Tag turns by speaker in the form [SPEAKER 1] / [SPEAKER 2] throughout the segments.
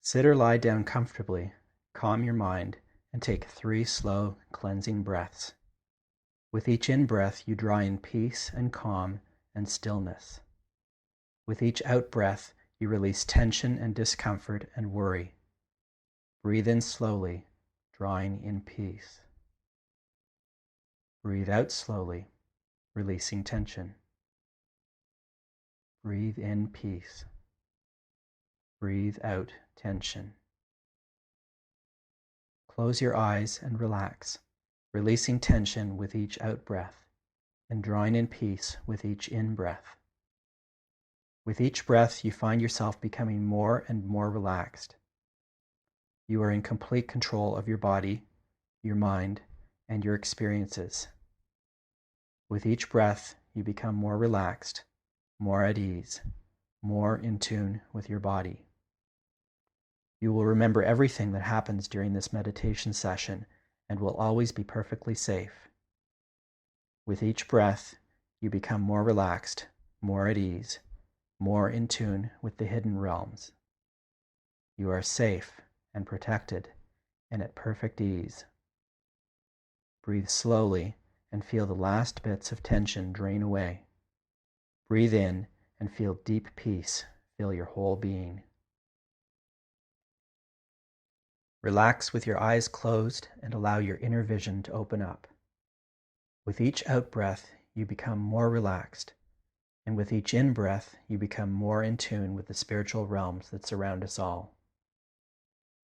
[SPEAKER 1] Sit or lie down comfortably, calm your mind, and take 3 slow, cleansing breaths. With each in-breath, you draw in peace and calm and stillness. With each out-breath, you release tension and discomfort and worry. Breathe in slowly, drawing in peace. Breathe out slowly, releasing tension. Breathe in peace. Breathe out tension. Close your eyes and relax, releasing tension with each out-breath and drawing in peace with each in-breath. With each breath, you find yourself becoming more and more relaxed. You are in complete control of your body, your mind, and your experiences. With each breath, you become more relaxed, more at ease, more in tune with your body. You will remember everything that happens during this meditation session and will always be perfectly safe. With each breath, you become more relaxed, more at ease, more in tune with the hidden realms. You are safe and protected and at perfect ease. Breathe slowly and feel the last bits of tension drain away. Breathe in and feel deep peace fill your whole being. Relax with your eyes closed and allow your inner vision to open up. With each out-breath, you become more relaxed, and with each in-breath, you become more in tune with the spiritual realms that surround us all.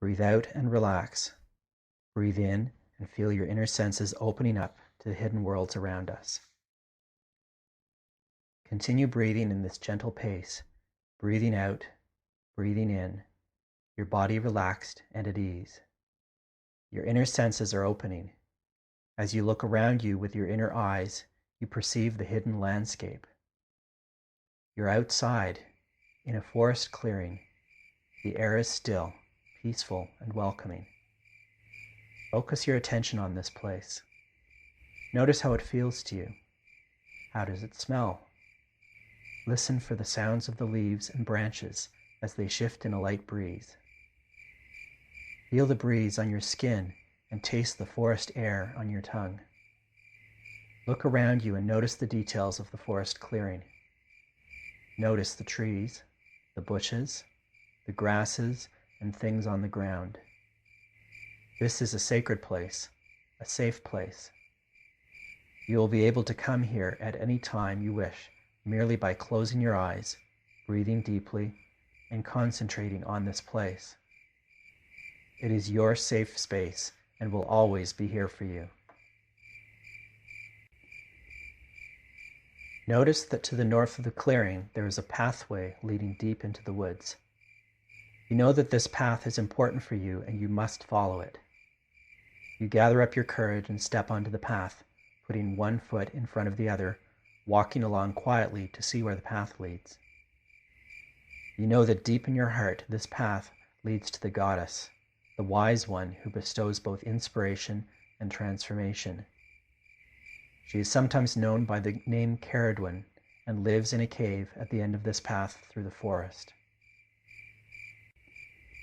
[SPEAKER 1] Breathe out and relax. Breathe in and feel your inner senses opening up to the hidden worlds around us. Continue breathing in this gentle pace, breathing out, breathing in, your body relaxed and at ease. Your inner senses are opening. As you look around you with your inner eyes, you perceive the hidden landscape. You're outside, in a forest clearing. The air is still, peaceful, and welcoming. Focus your attention on this place. Notice how it feels to you. How does it smell? Listen for the sounds of the leaves and branches as they shift in a light breeze. Feel the breeze on your skin and taste the forest air on your tongue. Look around you and notice the details of the forest clearing. Notice the trees, the bushes, the grasses, and things on the ground. This is a sacred place, a safe place. You will be able to come here at any time you wish, merely by closing your eyes, breathing deeply, and concentrating on this place. It is your safe space and will always be here for you. Notice that to the north of the clearing, there is a pathway leading deep into the woods. You know that this path is important for you and you must follow it. You gather up your courage and step onto the path, putting one foot in front of the other, walking along quietly to see where the path leads. You know that deep in your heart, this path leads to the goddess, the wise one who bestows both inspiration and transformation. She is sometimes known by the name Cerridwen and lives in a cave at the end of this path through the forest.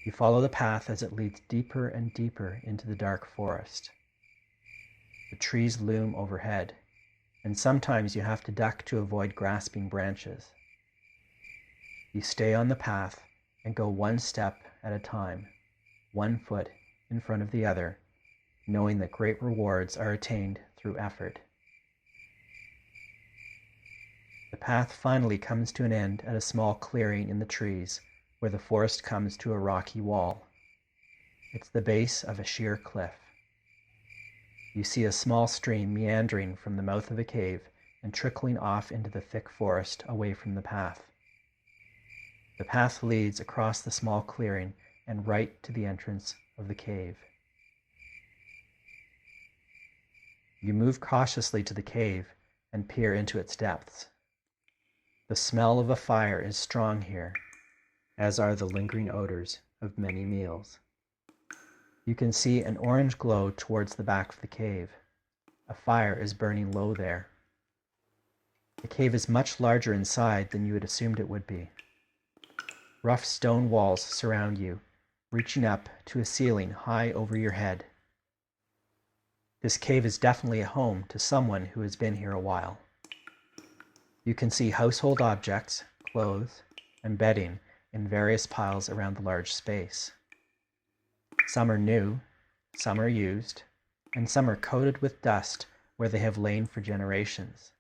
[SPEAKER 1] You follow the path as it leads deeper and deeper into the dark forest. The trees loom overhead, and sometimes you have to duck to avoid grasping branches. You stay on the path and go one step at a time, one foot in front of the other, knowing that great rewards are attained through effort. The path finally comes to an end at a small clearing in the trees where the forest comes to a rocky wall. It's the base of a sheer cliff. You see a small stream meandering from the mouth of a cave and trickling off into the thick forest away from the path. The path leads across the small clearing and right to the entrance of the cave. You move cautiously to the cave and peer into its depths. The smell of a fire is strong here, as are the lingering odors of many meals. You can see an orange glow towards the back of the cave. A fire is burning low there. The cave is much larger inside than you had assumed it would be. Rough stone walls surround you, reaching up to a ceiling high over your head. This cave is definitely a home to someone who has been here a while. You can see household objects, clothes, and bedding in various piles around the large space. Some are new, some are used, and some are coated with dust where they have lain for generations.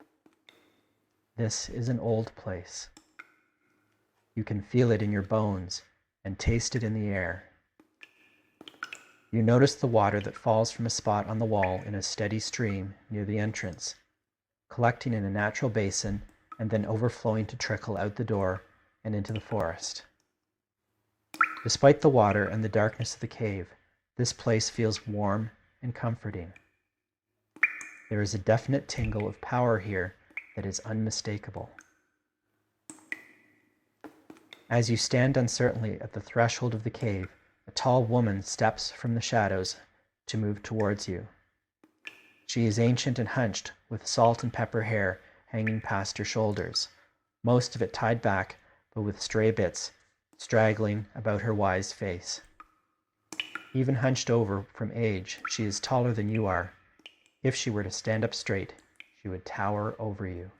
[SPEAKER 1] This is an old place. You can feel it in your bones and taste it in the air. You notice the water that falls from a spot on the wall in a steady stream near the entrance, collecting in a natural basin and then overflowing to trickle out the door and into the forest. Despite the water and the darkness of the cave, this place feels warm and comforting. There is a definite tingle of power here that is unmistakable. As you stand uncertainly at the threshold of the cave, a tall woman steps from the shadows to move towards you. She is ancient and hunched, with salt and pepper hair hanging past her shoulders, most of it tied back, but with stray bits straggling about her wise face. Even hunched over from age, she is taller than you are. If she were to stand up straight, she would tower over you.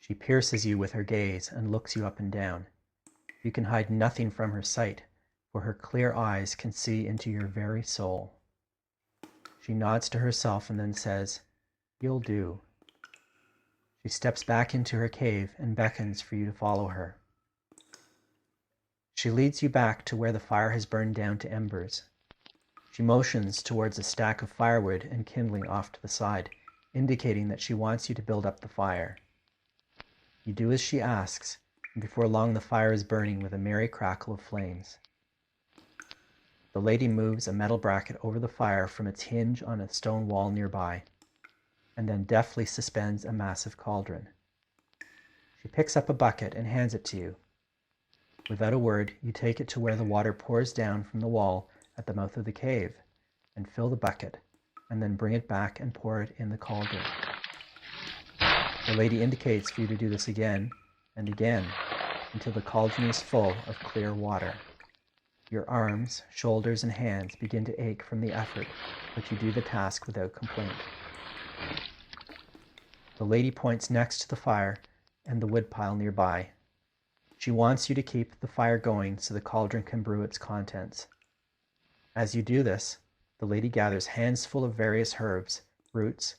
[SPEAKER 1] She pierces you with her gaze and looks you up and down. You can hide nothing from her sight, for her clear eyes can see into your very soul. She nods to herself and then says, "You'll do." She steps back into her cave and beckons for you to follow her. She leads you back to where the fire has burned down to embers. She motions towards a stack of firewood and kindling off to the side, indicating that she wants you to build up the fire. You do as she asks, and before long the fire is burning with a merry crackle of flames. The lady moves a metal bracket over the fire from its hinge on a stone wall nearby, and then deftly suspends a massive cauldron. She picks up a bucket and hands it to you. Without a word, you take it to where the water pours down from the wall at the mouth of the cave, and fill the bucket, and then bring it back and pour it in the cauldron. The lady indicates for you to do this again and again until the cauldron is full of clear water. Your arms, shoulders, and hands begin to ache from the effort, but you do the task without complaint. The lady points next to the fire and the woodpile nearby. She wants you to keep the fire going so the cauldron can brew its contents. As you do this, the lady gathers handsful of various herbs, roots,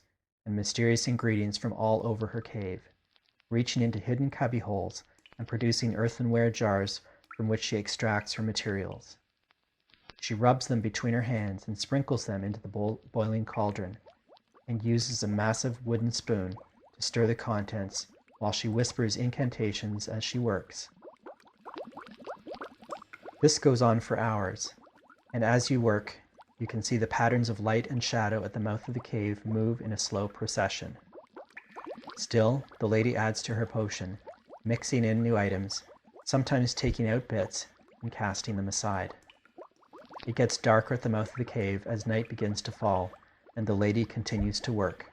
[SPEAKER 1] and mysterious ingredients from all over her cave, reaching into hidden cubbyholes and producing earthenware jars from which she extracts her materials. She rubs them between her hands and sprinkles them into the boiling cauldron, and uses a massive wooden spoon to stir the contents while she whispers incantations as she works. This goes on for hours, and as you work, you can see the patterns of light and shadow at the mouth of the cave move in a slow procession. Still, the lady adds to her potion, mixing in new items, sometimes taking out bits and casting them aside. It gets darker at the mouth of the cave as night begins to fall, and the lady continues to work,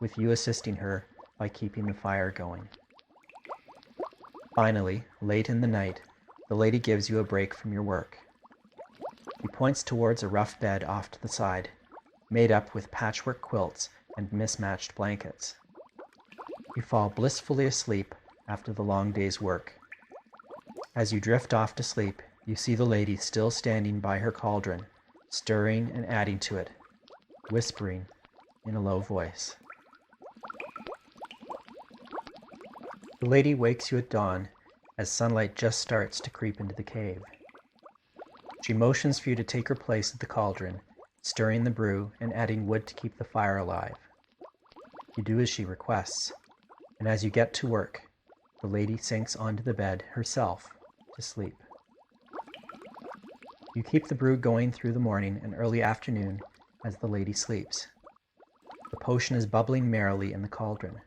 [SPEAKER 1] with you assisting her by keeping the fire going. Finally, late in the night, the lady gives you a break from your work. She points towards a rough bed off to the side, made up with patchwork quilts and mismatched blankets. You fall blissfully asleep after the long day's work. As you drift off to sleep, you see the lady still standing by her cauldron, stirring and adding to it, whispering in a low voice. The lady wakes you at dawn as sunlight just starts to creep into the cave. She motions for you to take her place at the cauldron, stirring the brew and adding wood to keep the fire alive. You do as she requests, and as you get to work, the lady sinks onto the bed herself to sleep. You keep the brew going through the morning and early afternoon as the lady sleeps. The potion is bubbling merrily in the cauldron.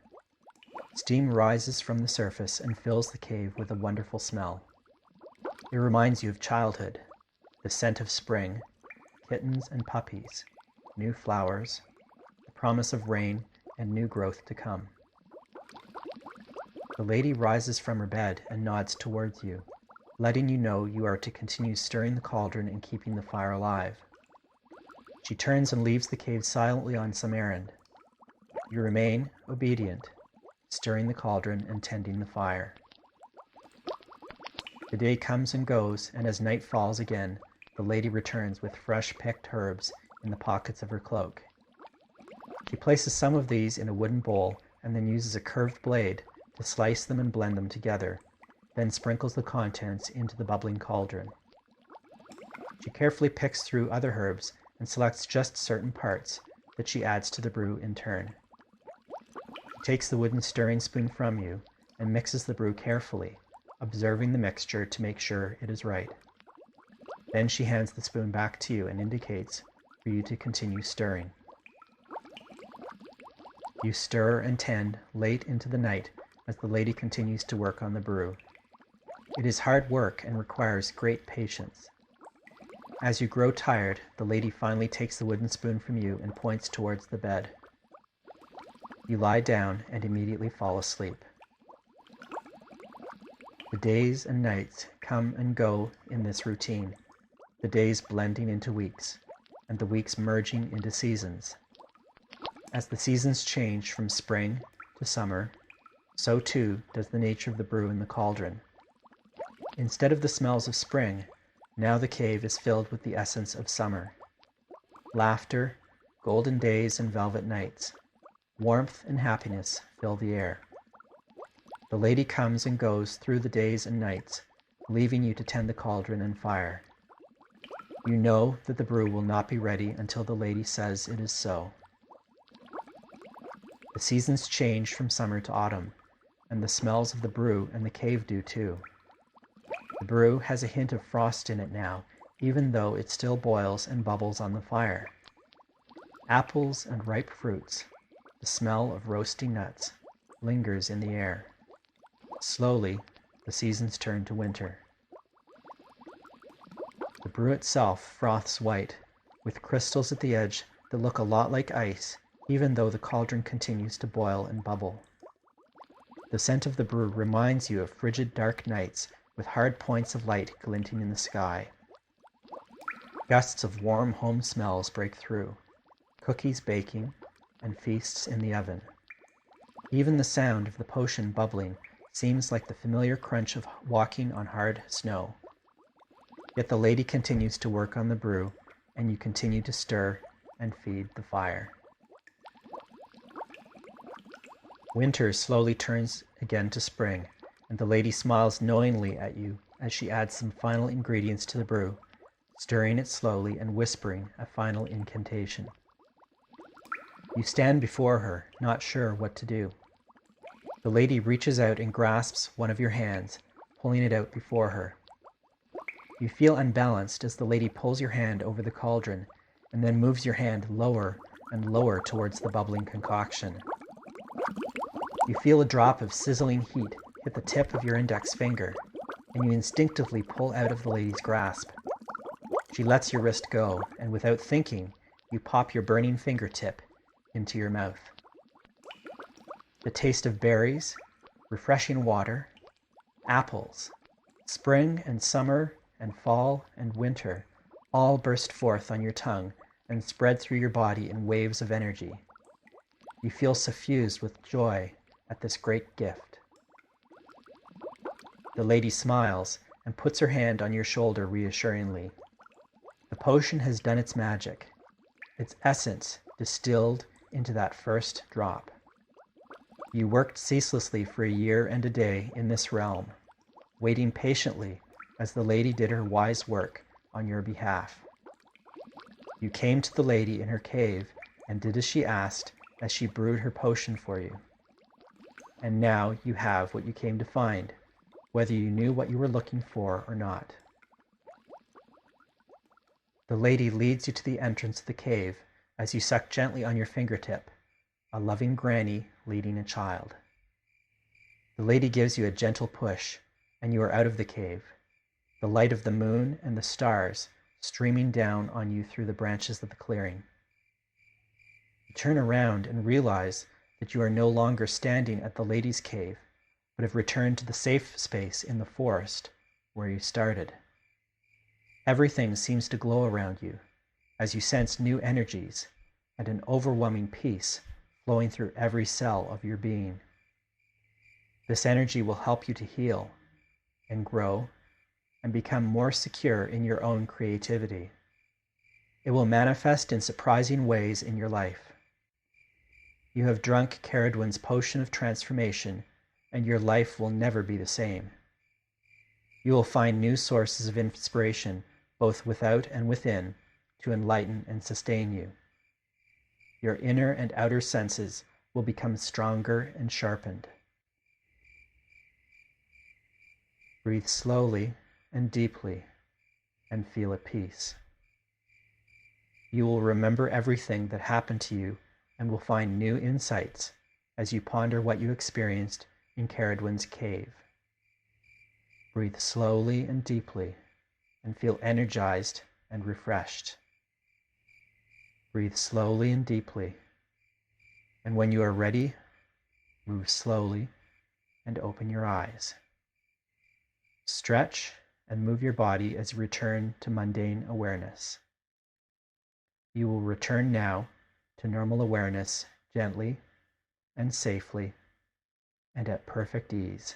[SPEAKER 1] Steam rises from the surface and fills the cave with a wonderful smell. It reminds you of childhood, the scent of spring, kittens and puppies, new flowers, the promise of rain and new growth to come. The lady rises from her bed and nods towards you, letting you know you are to continue stirring the cauldron and keeping the fire alive. She turns and leaves the cave silently on some errand. You remain obedient, stirring the cauldron and tending the fire. The day comes and goes, and as night falls again, the lady returns with fresh picked herbs in the pockets of her cloak. She places some of these in a wooden bowl and then uses a curved blade to slice them and blend them together, then sprinkles the contents into the bubbling cauldron. She carefully picks through other herbs and selects just certain parts that she adds to the brew in turn. She takes the wooden stirring spoon from you and mixes the brew carefully, observing the mixture to make sure it is right. Then she hands the spoon back to you and indicates for you to continue stirring. You stir and tend late into the night as the lady continues to work on the brew. It is hard work and requires great patience. As you grow tired, the lady finally takes the wooden spoon from you and points towards the bed. You lie down and immediately fall asleep. The days and nights come and go in this routine, the days blending into weeks, and the weeks merging into seasons. As the seasons change from spring to summer, so too does the nature of the brew in the cauldron. Instead of the smells of spring, now the cave is filled with the essence of summer. Laughter, golden days and velvet nights, warmth and happiness fill the air. The lady comes and goes through the days and nights, leaving you to tend the cauldron and fire. You know that the brew will not be ready until the lady says it is so. The seasons change from summer to autumn, and the smells of the brew and the cave do too. The brew has a hint of frost in it now, even though it still boils and bubbles on the fire. Apples and ripe fruits, the smell of roasting nuts, lingers in the air. Slowly, the seasons turn to winter. The brew itself froths white, with crystals at the edge that look a lot like ice, even though the cauldron continues to boil and bubble. The scent of the brew reminds you of frigid dark nights with hard points of light glinting in the sky. Gusts of warm home smells break through, cookies baking, and feasts in the oven. Even the sound of the potion bubbling seems like the familiar crunch of walking on hard snow. Yet the lady continues to work on the brew, and you continue to stir and feed the fire. Winter slowly turns again to spring, and the lady smiles knowingly at you as she adds some final ingredients to the brew, stirring it slowly and whispering a final incantation. You stand before her, not sure what to do. The lady reaches out and grasps one of your hands, pulling it out before her. You feel unbalanced as the lady pulls your hand over the cauldron and then moves your hand lower and lower towards the bubbling concoction. You feel a drop of sizzling heat hit the tip of your index finger, and you instinctively pull out of the lady's grasp. She lets your wrist go, and without thinking, you pop your burning fingertip into your mouth. The taste of berries, refreshing water, apples, spring and summer and fall and winter all burst forth on your tongue and spread through your body in waves of energy. You feel suffused with joy at this great gift. The lady smiles and puts her hand on your shoulder reassuringly. The potion has done its magic, its essence distilled into that first drop. You worked ceaselessly for a year and a day in this realm, waiting patiently as the lady did her wise work on your behalf. You came to the lady in her cave and did as she asked as she brewed her potion for you. And now you have what you came to find, whether you knew what you were looking for or not. The lady leads you to the entrance of the cave as you suck gently on your fingertip, a loving granny leading a child. The lady gives you a gentle push, and you are out of the cave, the light of the moon and the stars streaming down on you through the branches of the clearing. You turn around and realize that you are no longer standing at the lady's cave, but have returned to the safe space in the forest where you started. Everything seems to glow around you as you sense new energies and an overwhelming peace flowing through every cell of your being. This energy will help you to heal and grow and become more secure in your own creativity. It will manifest in surprising ways in your life. You have drunk Cerridwen's potion of transformation, and your life will never be the same. You will find new sources of inspiration, both without and within, to enlighten and sustain you. Your inner and outer senses will become stronger and sharpened. Breathe slowly and deeply and feel at peace. You will remember everything that happened to you and will find new insights as you ponder what you experienced in Cerridwen's cave. Breathe slowly and deeply and feel energized and refreshed. Breathe slowly and deeply, and when you are ready, move slowly and open your eyes. Stretch and move your body as you return to mundane awareness. You will return now to normal awareness gently and safely and at perfect ease.